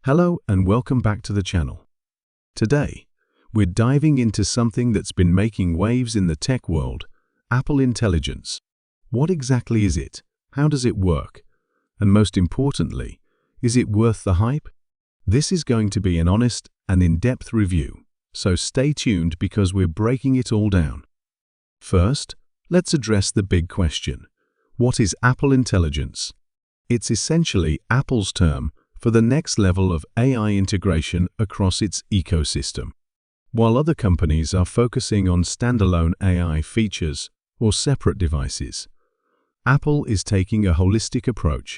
Hello and welcome back to the channel. Today, we're diving into something that's been making waves in the tech world, Apple Intelligence. What exactly is it? How does it work? And most importantly, is it worth the hype? This is going to be an honest and in-depth review, so stay tuned because we're breaking it all down. First, let's address the big question. What is Apple Intelligence? It's essentially Apple's term for the next level of AI integration across its ecosystem. While other companies are focusing on standalone AI features or separate devices, Apple is taking a holistic approach.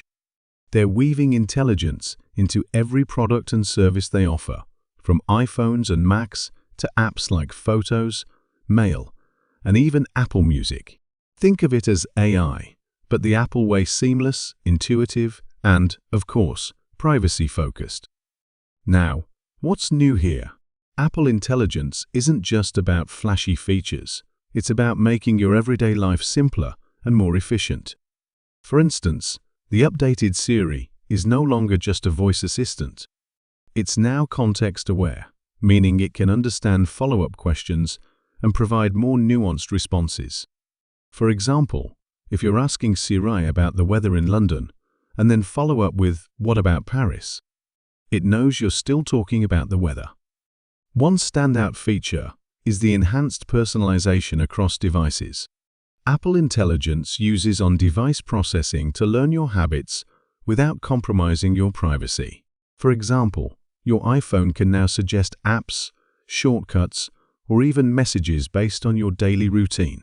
They're weaving intelligence into every product and service they offer, from iPhones and Macs to apps like Photos, Mail, and even Apple Music. Think of it as AI, but the Apple way: seamless, intuitive, and, of course, privacy-focused. Now, what's new here? Apple Intelligence isn't just about flashy features. It's about making your everyday life simpler and more efficient. For instance, the updated Siri is no longer just a voice assistant. It's now context-aware, meaning it can understand follow-up questions and provide more nuanced responses. For example, if you're asking Siri about the weather in London, and then follow up with, "What about Paris?" it knows you're still talking about the weather. One standout feature is the enhanced personalization across devices. Apple Intelligence uses on-device processing to learn your habits without compromising your privacy. For example, your iPhone can now suggest apps, shortcuts, or even messages based on your daily routine.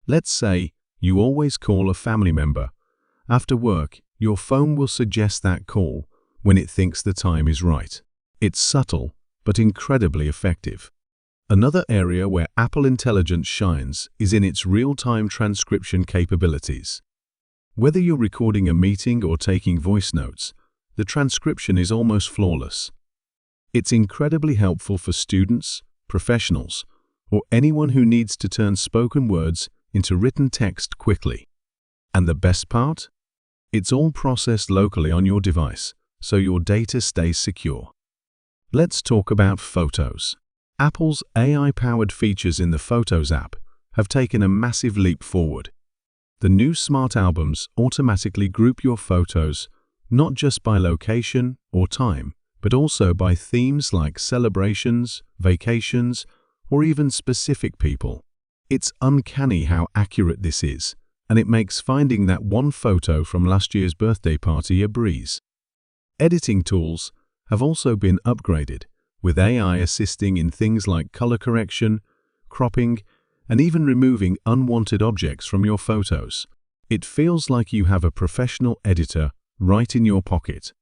Let's say you always call a family member. After work, your phone will suggest that call when it thinks the time is right. It's subtle, but incredibly effective. Another area where Apple Intelligence shines is in its real-time transcription capabilities. Whether you're recording a meeting or taking voice notes, the transcription is almost flawless. It's incredibly helpful for students, professionals, or anyone who needs to turn spoken words into written text quickly. And the best part? It's all processed locally on your device, so your data stays secure. Let's talk about Photos. Apple's AI-powered features in the Photos app have taken a massive leap forward. The new smart albums automatically group your photos not just by location or time, but also by themes like celebrations, vacations, or even specific people. It's uncanny how accurate this is, and it makes finding that one photo from last year's birthday party a breeze. Editing tools have also been upgraded, with AI assisting in things like color correction, cropping, and even removing unwanted objects from your photos. It feels like you have a professional editor right in your pocket.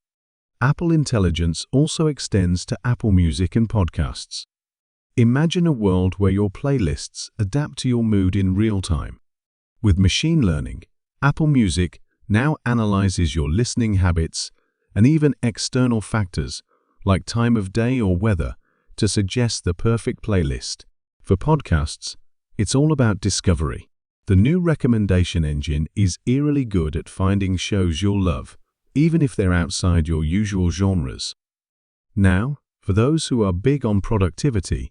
Apple Intelligence also extends to Apple Music and podcasts. Imagine a world where your playlists adapt to your mood in real time. With machine learning, Apple Music now analyzes your listening habits and even external factors like time of day or weather to suggest the perfect playlist. For podcasts, it's all about discovery. The new recommendation engine is eerily good at finding shows you'll love, even if they're outside your usual genres. Now, for those who are big on productivity,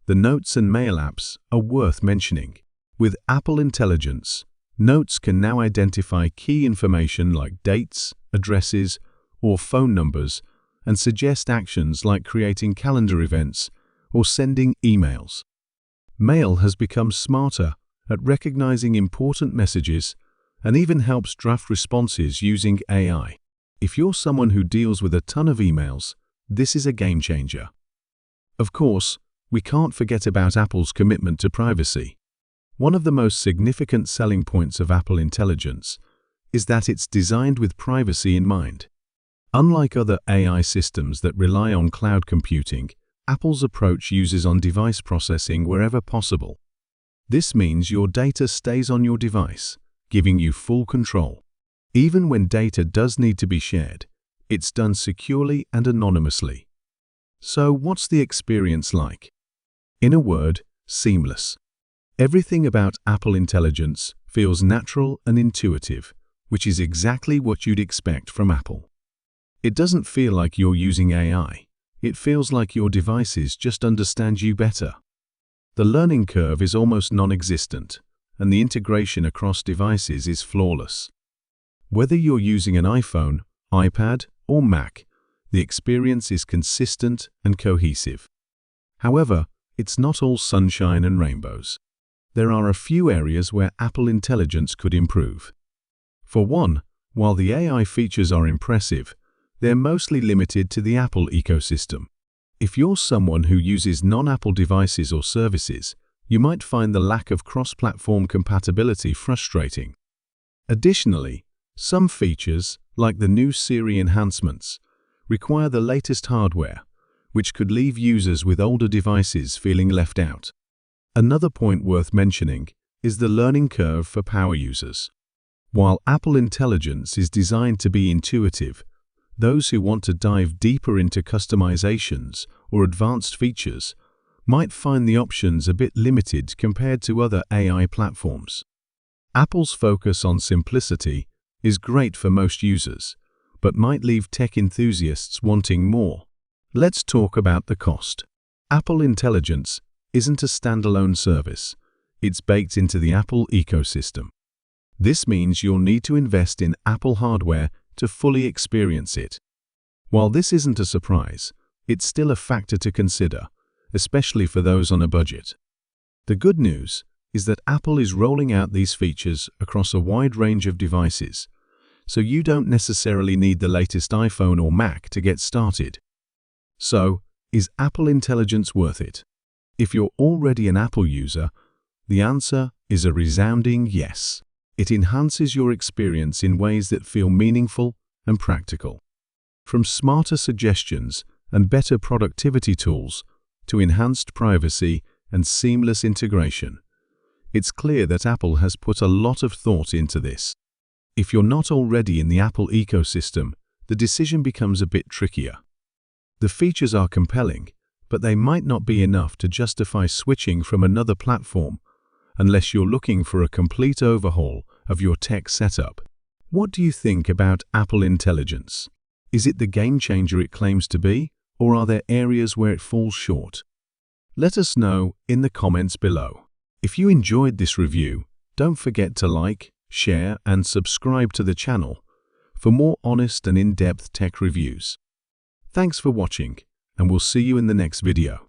the Notes and Mail apps are worth mentioning. With Apple Intelligence, Notes can now identify key information like dates, addresses, or phone numbers and suggest actions like creating calendar events or sending emails. Mail has become smarter at recognizing important messages and even helps draft responses using AI. If you're someone who deals with a ton of emails, this is a game changer. Of course, we can't forget about Apple's commitment to privacy. One of the most significant selling points of Apple Intelligence is that it's designed with privacy in mind. Unlike other AI systems that rely on cloud computing, Apple's approach uses on-device processing wherever possible. This means your data stays on your device, giving you full control. Even when data does need to be shared, it's done securely and anonymously. So what's the experience like? In a word, seamless. Everything about Apple Intelligence feels natural and intuitive, which is exactly what you'd expect from Apple. It doesn't feel like you're using AI. It feels like your devices just understand you better. The learning curve is almost non-existent, and the integration across devices is flawless. Whether you're using an iPhone, iPad, or Mac, the experience is consistent and cohesive. However, it's not all sunshine and rainbows. There are a few areas where Apple Intelligence could improve. For one, while the AI features are impressive, they're mostly limited to the Apple ecosystem. If you're someone who uses non-Apple devices or services, you might find the lack of cross-platform compatibility frustrating. Additionally, some features, like the new Siri enhancements, require the latest hardware, which could leave users with older devices feeling left out. Another point worth mentioning is the learning curve for power users. While Apple Intelligence is designed to be intuitive, those who want to dive deeper into customizations or advanced features might find the options a bit limited compared to other AI platforms. Apple's focus on simplicity is great for most users, but might leave tech enthusiasts wanting more. Let's talk about the cost. Apple Intelligence isn't a standalone service. It's baked into the Apple ecosystem. This means you'll need to invest in Apple hardware to fully experience it. While this isn't a surprise, it's still a factor to consider, especially for those on a budget. The good news is that Apple is rolling out these features across a wide range of devices, so you don't necessarily need the latest iPhone or Mac to get started. So, is Apple Intelligence worth it? If you're already an Apple user, the answer is a resounding yes. It enhances your experience in ways that feel meaningful and practical. From smarter suggestions and better productivity tools to enhanced privacy and seamless integration, it's clear that Apple has put a lot of thought into this. If you're not already in the Apple ecosystem, the decision becomes a bit trickier. The features are compelling, but they might not be enough to justify switching from another platform unless you're looking for a complete overhaul of your tech setup. What do you think about Apple Intelligence? Is it the game changer it claims to be, or are there areas where it falls short? Let us know in the comments below. If you enjoyed this review, don't forget to like, share, and subscribe to the channel for more honest and in-depth tech reviews. Thanks for watching, and we'll see you in the next video.